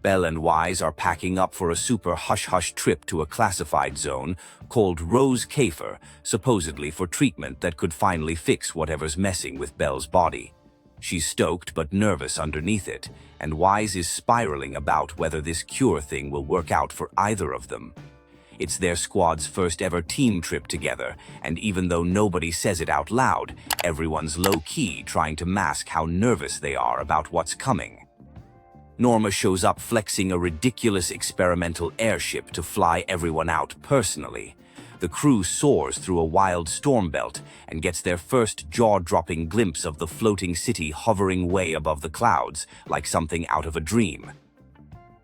Belle and Wise are packing up for a super hush-hush trip to a classified zone called Rose Caifer, supposedly for treatment that could finally fix whatever's messing with Belle's body. She's stoked but nervous underneath it, and Wise is spiraling about whether this cure thing will work out for either of them. It's their squad's first ever team trip together, and even though nobody says it out loud, everyone's low-key trying to mask how nervous they are about what's coming. Norma shows up flexing a ridiculous experimental airship to fly everyone out personally. The crew soars through a wild storm belt and gets their first jaw-dropping glimpse of the floating city hovering way above the clouds, like something out of a dream.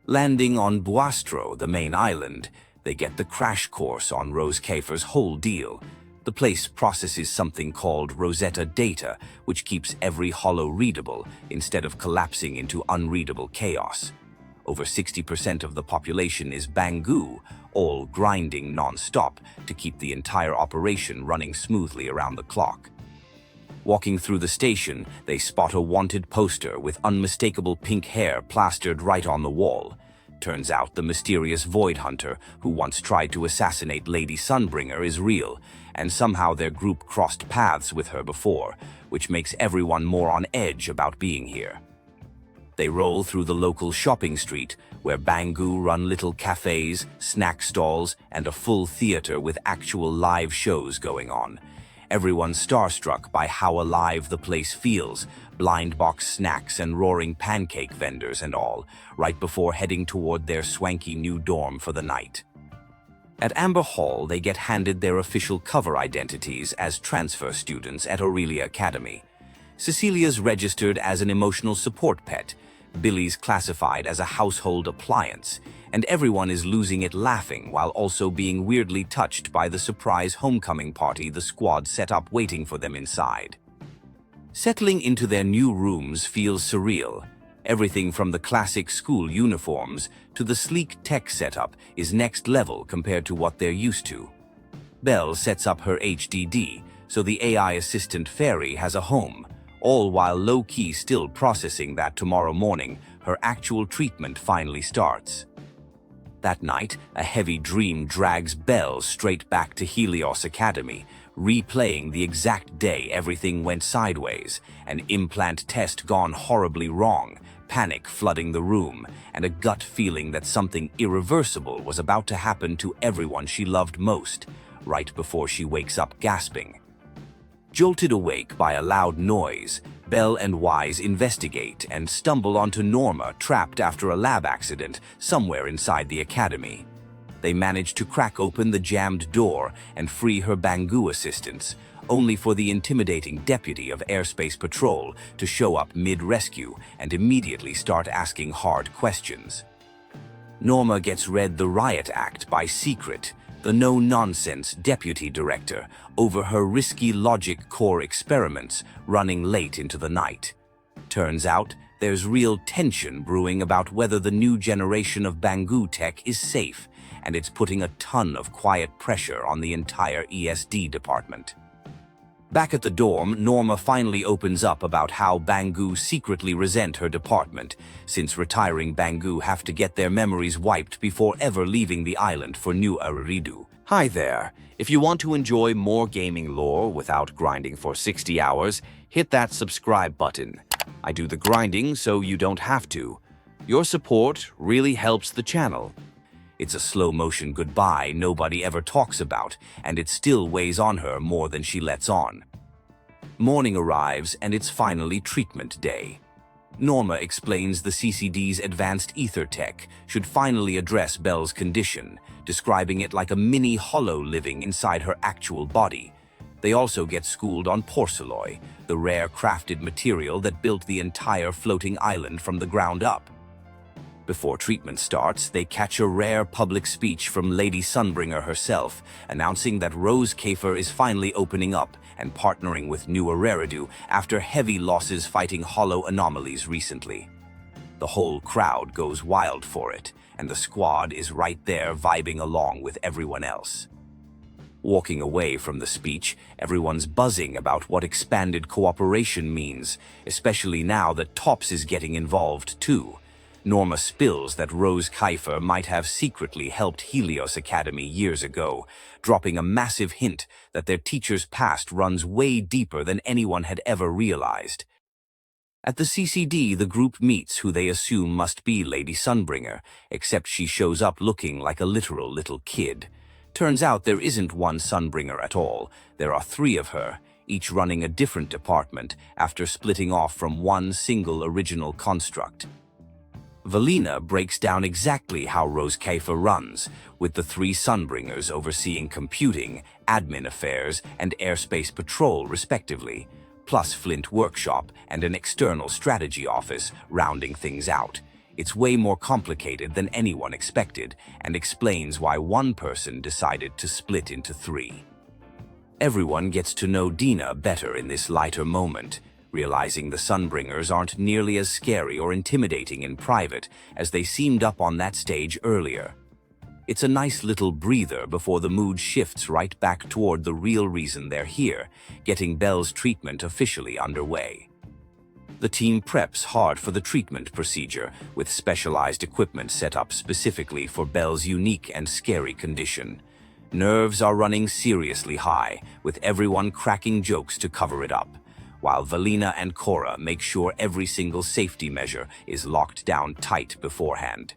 Landing on Buastro, the main island, they get the crash course on Rose Caifer's whole deal. The place processes something called Rosetta data, which keeps every holo readable instead of collapsing into unreadable chaos. Over 60% of the population is Bangu, all grinding non-stop to keep the entire operation running smoothly around the clock. Walking through the station, they spot a wanted poster with unmistakable pink hair plastered right on the wall. Turns out the mysterious Void Hunter who once tried to assassinate Lady Sunbringer is real, and somehow their group crossed paths with her before, which makes everyone more on edge about being here. They roll through the local shopping street, where Bangu run little cafes, snack stalls, and a full theater with actual live shows going on. Everyone's starstruck by how alive the place feels, blind box snacks and roaring pancake vendors and all, right before heading toward their swanky new dorm for the night. At Amber Hall, they get handed their official cover identities as transfer students at Aurelia Academy. Cecilia's registered as an emotional support pet, Billy's classified as a household appliance, and everyone is losing it laughing while also being weirdly touched by the surprise homecoming party the squad set up waiting for them inside. Settling into their new rooms feels surreal. Everything from the classic school uniforms to the sleek tech setup is next level compared to what they're used to. Belle sets up her HDD, so the AI assistant Fairy has a home, all while low-key still processing that tomorrow morning her actual treatment finally starts. That night, a heavy dream drags Belle straight back to Helios Academy, replaying the exact day everything went sideways, an implant test gone horribly wrong, panic flooding the room, and a gut feeling that something irreversible was about to happen to everyone she loved most, right before she wakes up gasping. Jolted awake by a loud noise, Belle and Wise investigate and stumble onto Norma trapped after a lab accident somewhere inside the academy. They manage to crack open the jammed door and free her Bangu assistants, only for the intimidating deputy of Airspace Patrol to show up mid-rescue and immediately start asking hard questions. Norma gets read the riot act by Secret, the no-nonsense deputy director, over her risky logic core experiments running late into the night. Turns out, there's real tension brewing about whether the new generation of Bangu tech is safe, and it's putting a ton of quiet pressure on the entire ESD department. Back at the dorm, Norma finally opens up about how Bangu secretly resent her department, since retiring Bangu have to get their memories wiped before ever leaving the island for New Ariridu. Hi there. If you want to enjoy more gaming lore without grinding for 60 hours, hit that subscribe button. I do the grinding so you don't have to. Your support really helps the channel. It's a slow-motion goodbye nobody ever talks about, and it still weighs on her more than she lets on. Morning arrives, and it's finally treatment day. Norma explains the CCD's advanced ether tech should finally address Belle's condition, describing it like a mini holo living inside her actual body. They also get schooled on porcelloi, the rare crafted material that built the entire floating island from the ground up. Before treatment starts, they catch a rare public speech from Lady Sunbringer herself, announcing that Rose Caifer is finally opening up and partnering with New Ariridu after heavy losses fighting hollow anomalies recently. The whole crowd goes wild for it, and the squad is right there vibing along with everyone else. Walking away from the speech, everyone's buzzing about what expanded cooperation means, especially now that Tops is getting involved too. Norma spills that Rose Caifer might have secretly helped Helios Academy years ago, dropping a massive hint that their teacher's past runs way deeper than anyone had ever realized. At the CCD, the group meets who they assume must be Lady Sunbringer, except she shows up looking like a literal little kid. Turns out there isn't one Sunbringer at all. There are 3 of her, each running a different department after splitting off from one single original construct. Valina breaks down exactly how Rose Caifer runs, with the 3 Sunbringers overseeing computing, admin affairs, and airspace patrol respectively, plus Flint Workshop and an external strategy office rounding things out. It's way more complicated than anyone expected, and explains why one person decided to split into 3. Everyone gets to know Dina better in this lighter moment, realizing the Sunbringers aren't nearly as scary or intimidating in private as they seemed up on that stage earlier. It's a nice little breather before the mood shifts right back toward the real reason they're here, getting Belle's treatment officially underway. The team preps hard for the treatment procedure, with specialized equipment set up specifically for Belle's unique and scary condition. Nerves are running seriously high, with everyone cracking jokes to cover it up, while Valina and Cora make sure every single safety measure is locked down tight beforehand.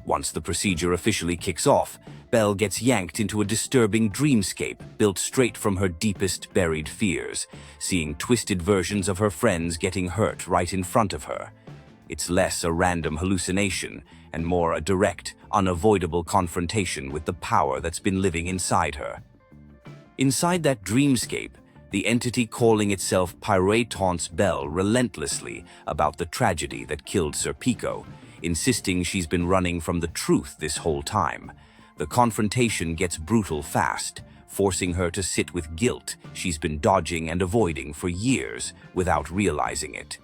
Once the procedure officially kicks off, Belle gets yanked into a disturbing dreamscape built straight from her deepest buried fears, seeing twisted versions of her friends getting hurt right in front of her. It's less a random hallucination and more a direct, unavoidable confrontation with the power that's been living inside her. Inside that dreamscape, the entity calling itself Pyre taunts Belle relentlessly about the tragedy that killed Sir Pico, insisting she's been running from the truth this whole time. The confrontation gets brutal fast, forcing her to sit with guilt she's been dodging and avoiding for years without realizing it.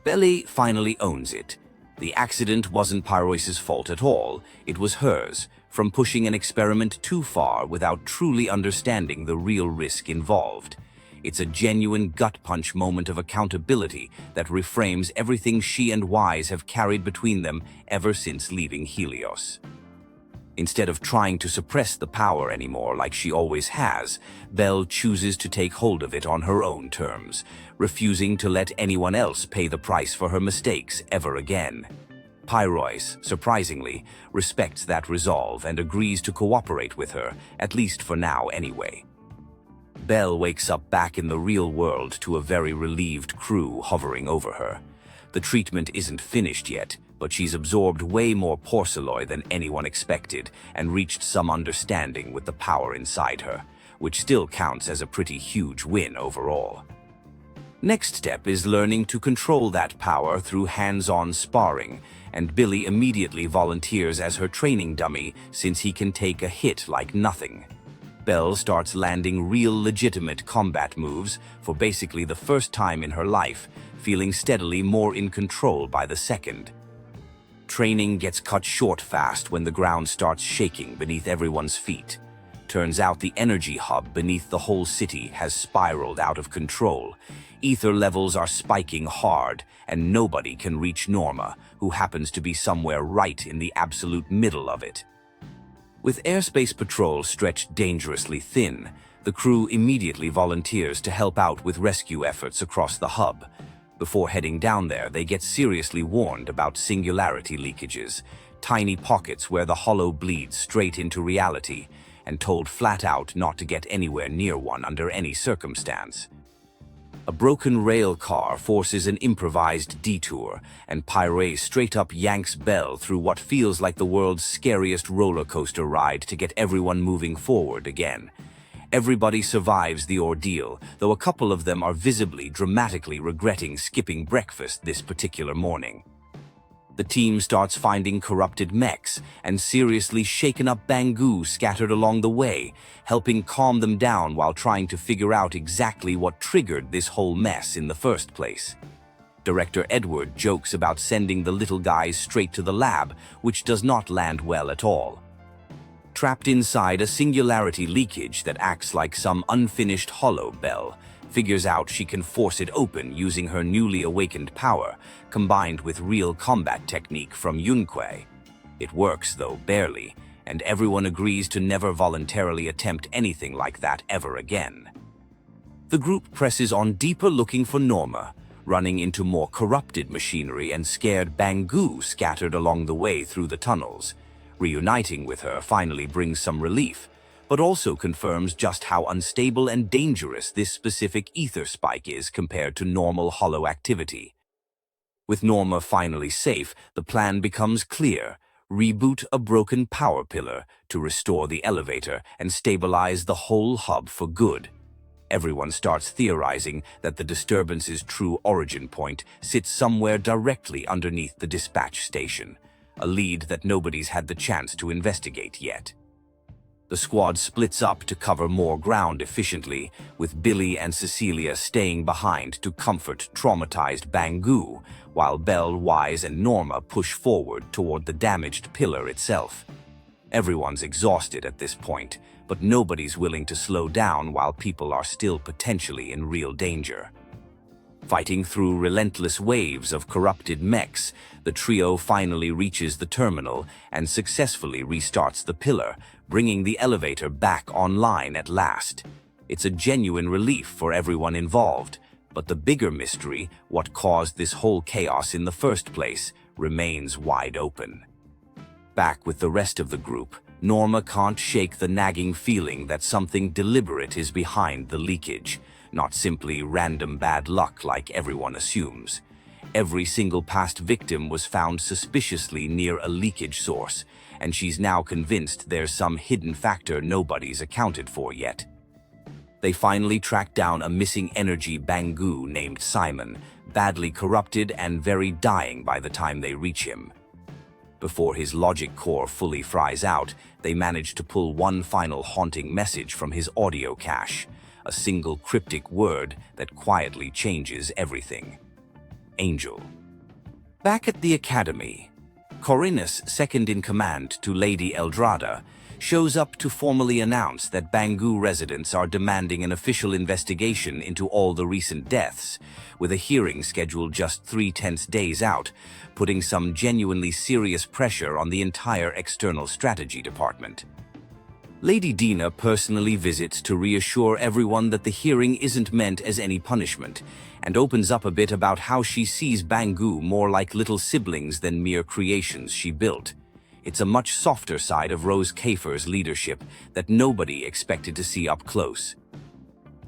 Belle finally owns it. The accident wasn't Pyrois's fault at all, it was hers, from pushing an experiment too far without truly understanding the real risk involved. It's a genuine gut-punch moment of accountability that reframes everything she and Wise have carried between them ever since leaving Helios. Instead of trying to suppress the power anymore like she always has, Belle chooses to take hold of it on her own terms, refusing to let anyone else pay the price for her mistakes ever again. Pyrois, surprisingly, respects that resolve and agrees to cooperate with her, at least for now anyway. Belle wakes up back in the real world to a very relieved crew hovering over her. The treatment isn't finished yet, but she's absorbed way more porcelloi than anyone expected and reached some understanding with the power inside her, which still counts as a pretty huge win overall. Next step is learning to control that power through hands-on sparring, and Billy immediately volunteers as her training dummy since he can take a hit like nothing. Belle starts landing real legitimate combat moves for basically the first time in her life, feeling steadily more in control by the second. Training gets cut short fast when the ground starts shaking beneath everyone's feet. Turns out the energy hub beneath the whole city has spiraled out of control. Ether levels are spiking hard, and nobody can reach Norma, who happens to be somewhere right in the absolute middle of it. With airspace patrol stretched dangerously thin, the crew immediately volunteers to help out with rescue efforts across the hub. Before heading down there, they get seriously warned about singularity leakages, tiny pockets where the hollow bleeds straight into reality, and told flat out not to get anywhere near one under any circumstance. A broken rail car forces an improvised detour, and Pyre straight up yanks Belle through what feels like the world's scariest roller coaster ride to get everyone moving forward again. Everybody survives the ordeal, though a couple of them are visibly, dramatically regretting skipping breakfast this particular morning. The team starts finding corrupted mechs and seriously shaken up Bangu scattered along the way, helping calm them down while trying to figure out exactly what triggered this whole mess in the first place. Director Edward jokes about sending the little guys straight to the lab, which does not land well at all. Trapped inside a singularity leakage that acts like some unfinished hollow, Belle figures out she can force it open using her newly awakened power, combined with real combat technique from Yunque. It works, though barely, and everyone agrees to never voluntarily attempt anything like that ever again. The group presses on deeper, looking for Norma, running into more corrupted machinery and scared Bangu scattered along the way through the tunnels. Reuniting with her finally brings some relief, but also confirms just how unstable and dangerous this specific ether spike is compared to normal hollow activity. With Norma finally safe, the plan becomes clear: reboot a broken power pillar to restore the elevator and stabilize the whole hub for good. Everyone starts theorizing that the disturbance's true origin point sits somewhere directly underneath the dispatch station, a lead that nobody's had the chance to investigate yet. The squad splits up to cover more ground efficiently, with Billy and Cecilia staying behind to comfort traumatized Bangu, while Belle, Wise, and Norma push forward toward the damaged pillar itself. Everyone's exhausted at this point, but nobody's willing to slow down while people are still potentially in real danger. Fighting through relentless waves of corrupted mechs, the trio finally reaches the terminal and successfully restarts the pillar, bringing the elevator back online at last. It's a genuine relief for everyone involved, but the bigger mystery, what caused this whole chaos in the first place, remains wide open. Back with the rest of the group, Norma can't shake the nagging feeling that something deliberate is behind the leakage, not simply random bad luck like everyone assumes. Every single past victim was found suspiciously near a leakage source, and she's now convinced there's some hidden factor nobody's accounted for yet. They finally track down a missing energy Bangu named Simon, badly corrupted and very dying by the time they reach him. Before his logic core fully fries out, they manage to pull one final haunting message from his audio cache, a single cryptic word that quietly changes everything. Angel. Back at the academy, Corinus, second in command to Lady Eldrada, shows up to formally announce that Bangu residents are demanding an official investigation into all the recent deaths, with a hearing scheduled just 3 tense days out, putting some genuinely serious pressure on the entire external strategy department. Lady Dina personally visits to reassure everyone that the hearing isn't meant as any punishment, and opens up a bit about how she sees Bangu more like little siblings than mere creations she built. It's a much softer side of Rose Caifer's leadership that nobody expected to see up close.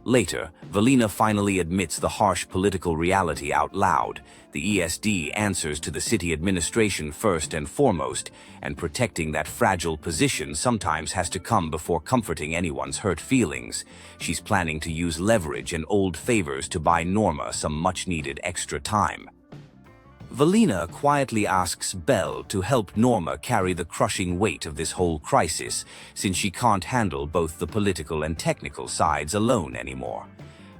Later, Valina finally admits the harsh political reality out loud. The ESD answers to the city administration first and foremost, and protecting that fragile position sometimes has to come before comforting anyone's hurt feelings. She's planning to use leverage and old favors to buy Norma some much-needed extra time. Valina quietly asks Belle to help Norma carry the crushing weight of this whole crisis, since she can't handle both the political and technical sides alone anymore.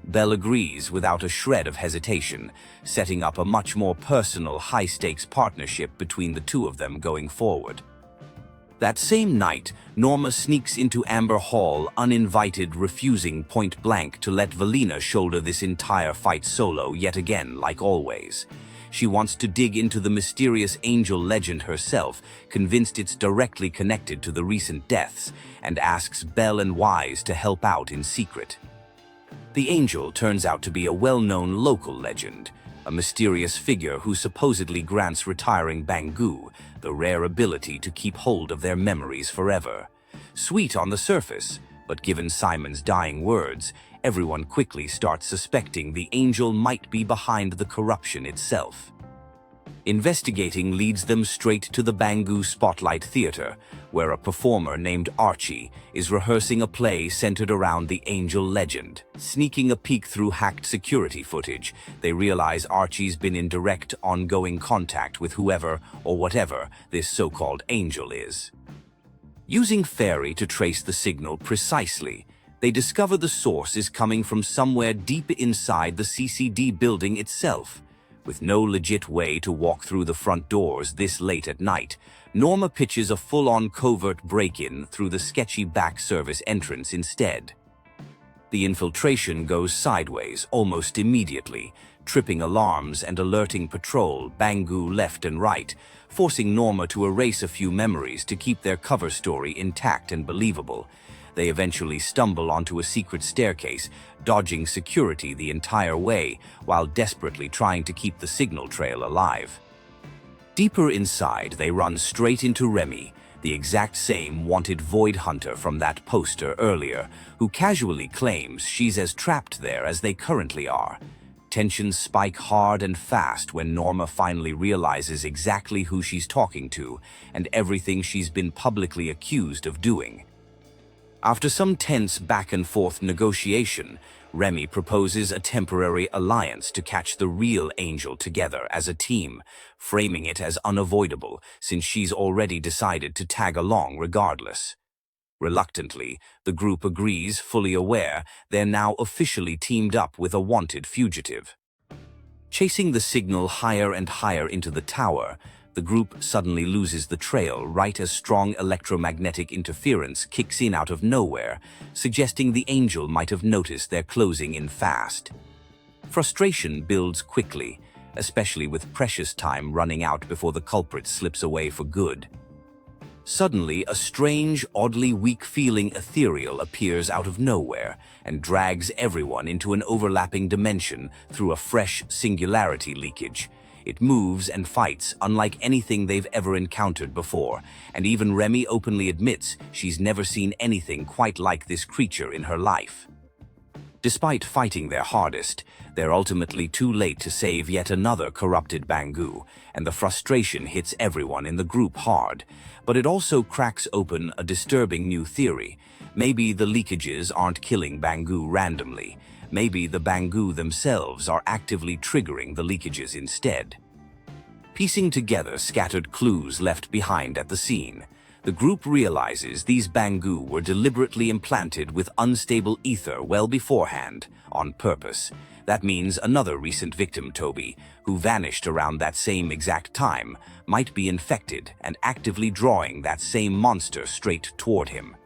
Belle agrees without a shred of hesitation, setting up a much more personal, high-stakes partnership between the two of them going forward. That same night, Norma sneaks into Amber Hall uninvited, refusing point-blank to let Valina shoulder this entire fight solo yet again, like always. She wants to dig into the mysterious angel legend herself, convinced it's directly connected to the recent deaths, and asks Belle and Wise to help out in secret. The angel turns out to be a well-known local legend, a mysterious figure who supposedly grants retiring Bangu the rare ability to keep hold of their memories forever. Sweet on the surface, but given Simon's dying words, everyone quickly starts suspecting the angel might be behind the corruption itself. Investigating leads them straight to the Bangu Spotlight Theater, where a performer named Archie is rehearsing a play centered around the angel legend. Sneaking a peek through hacked security footage, they realize Archie's been in direct, ongoing contact with whoever or whatever this so-called angel is. Using Fairy to trace the signal precisely, they discover the source is coming from somewhere deep inside the CCD building itself. With no legit way to walk through the front doors this late at night, Norma pitches a full-on covert break-in through the sketchy back service entrance instead. The infiltration goes sideways almost immediately, tripping alarms and alerting patrol Bangu left and right, forcing Norma to erase a few memories to keep their cover story intact and believable. They eventually stumble onto a secret staircase, dodging security the entire way, while desperately trying to keep the signal trail alive. Deeper inside, they run straight into Remy, the exact same wanted void hunter from that poster earlier, who casually claims she's as trapped there as they currently are. Tensions spike hard and fast when Norma finally realizes exactly who she's talking to and everything she's been publicly accused of doing. After some tense back-and-forth negotiation, Remy proposes a temporary alliance to catch the real Angel together as a team, framing it as unavoidable since she's already decided to tag along regardless. Reluctantly, the group agrees, fully aware they're now officially teamed up with a wanted fugitive. Chasing the signal higher and higher into the tower, the group suddenly loses the trail right as strong electromagnetic interference kicks in out of nowhere, suggesting the Angel might have noticed they're closing in fast. Frustration builds quickly, especially with precious time running out before the culprit slips away for good. Suddenly, a strange, oddly weak-feeling ethereal appears out of nowhere and drags everyone into an overlapping dimension through a fresh singularity leakage. It moves and fights unlike anything they've ever encountered before, and even Remy openly admits she's never seen anything quite like this creature in her life. Despite fighting their hardest, they're ultimately too late to save yet another corrupted Bangu, and the frustration hits everyone in the group hard. But it also cracks open a disturbing new theory. Maybe the leakages aren't killing Bangu randomly. Maybe the Bangu themselves are actively triggering the leakages instead. Piecing together scattered clues left behind at the scene, the group realizes these Bangu were deliberately implanted with unstable ether well beforehand, on purpose. That means another recent victim, Toby, who vanished around that same exact time, might be infected and actively drawing that same monster straight toward him.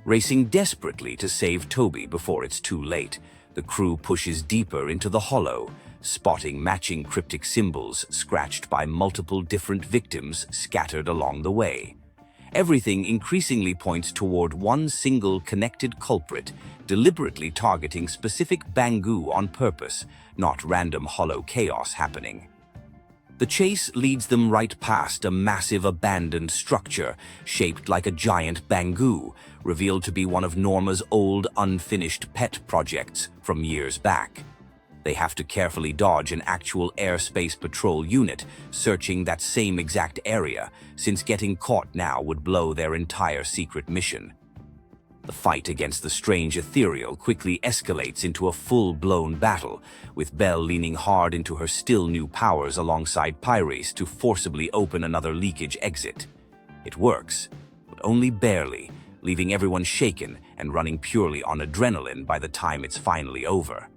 Racing desperately to save Toby before it's too late, the crew pushes deeper into the hollow, spotting matching cryptic symbols scratched by multiple different victims scattered along the way. Everything increasingly points toward one single connected culprit, deliberately targeting specific Bangu on purpose, not random hollow chaos happening. The chase leads them right past a massive abandoned structure shaped like a giant Bangu, revealed to be one of Norma's old unfinished pet projects from years back. They have to carefully dodge an actual airspace patrol unit searching that same exact area, since getting caught now would blow their entire secret mission. The fight against the strange ethereal quickly escalates into a full-blown battle, with Belle leaning hard into her still new powers alongside Pyrese to forcibly open another leakage exit. It works, but only barely, leaving everyone shaken and running purely on adrenaline by the time it's finally over.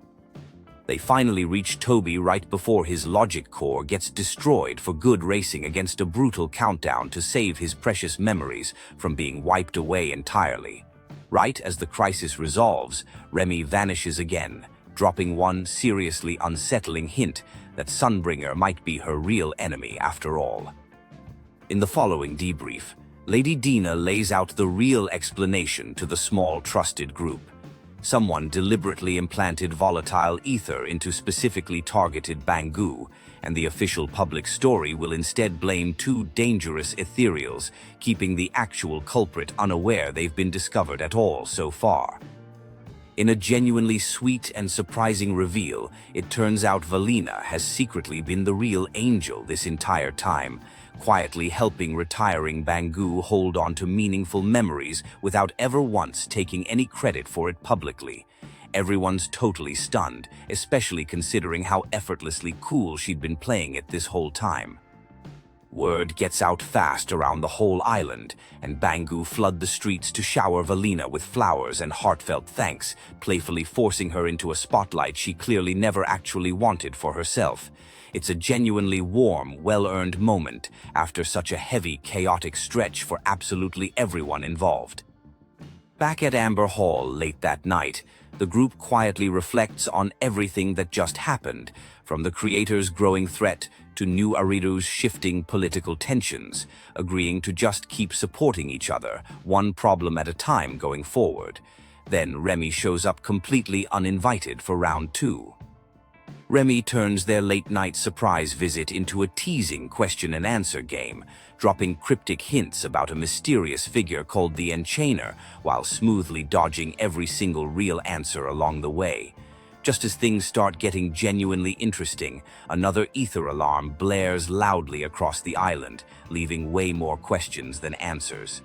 They finally reach Toby right before his logic core gets destroyed for good, racing against a brutal countdown to save his precious memories from being wiped away entirely. Right as the crisis resolves, Remy vanishes again, dropping one seriously unsettling hint that Sunbringer might be her real enemy after all. In the following debrief, Lady Dina lays out the real explanation to the small trusted group. Someone deliberately implanted volatile ether into specifically targeted Bangu, and the official public story will instead blame two dangerous ethereals, keeping the actual culprit unaware they've been discovered at all so far. In a genuinely sweet and surprising reveal, it turns out Valina has secretly been the real Angel this entire time, quietly helping retiring Bangu hold on to meaningful memories without ever once taking any credit for it publicly. Everyone's totally stunned, especially considering how effortlessly cool she'd been playing it this whole time. Word gets out fast around the whole island, and Bangu flood the streets to shower Valina with flowers and heartfelt thanks, playfully forcing her into a spotlight she clearly never actually wanted for herself. It's a genuinely warm, well-earned moment after such a heavy, chaotic stretch for absolutely everyone involved. Back at Amber Hall late that night, The group quietly reflects on everything that just happened, from the creator's growing threat to New Ariru's shifting political tensions, agreeing to just keep supporting each other, one problem at a time going forward. Then Remy shows up completely uninvited for round 2. Remy turns their late-night surprise visit into a teasing question-and-answer game, dropping cryptic hints about a mysterious figure called the Enchainer, while smoothly dodging every single real answer along the way. Just as things start getting genuinely interesting, another ether alarm blares loudly across the island, leaving way more questions than answers.